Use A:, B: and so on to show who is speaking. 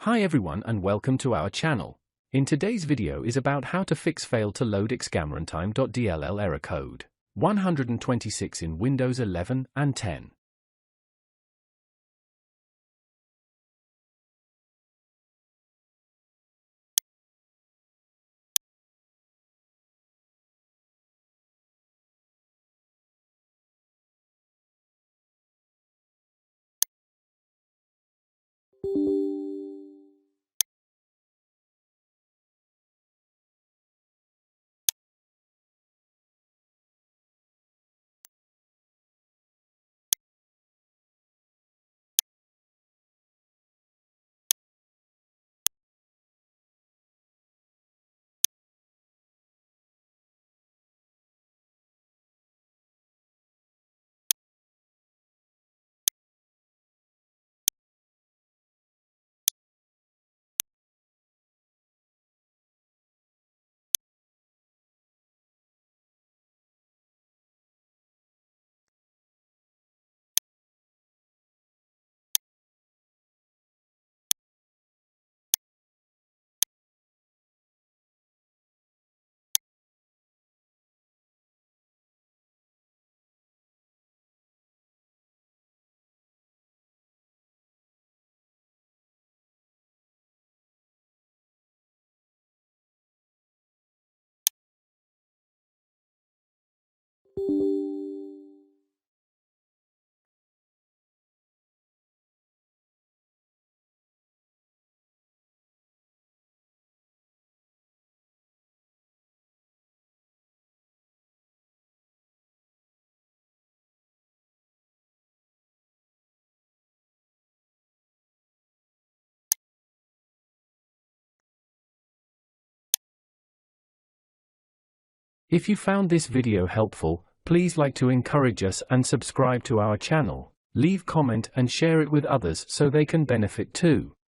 A: Hi everyone and welcome to our channel. In today's video is about how to fix fail to load xgamruntime.dll error code 126 in Windows 11 and 10. If you found this video helpful, please like to encourage us and subscribe to our channel. Leave comment and share it with others so they can benefit too.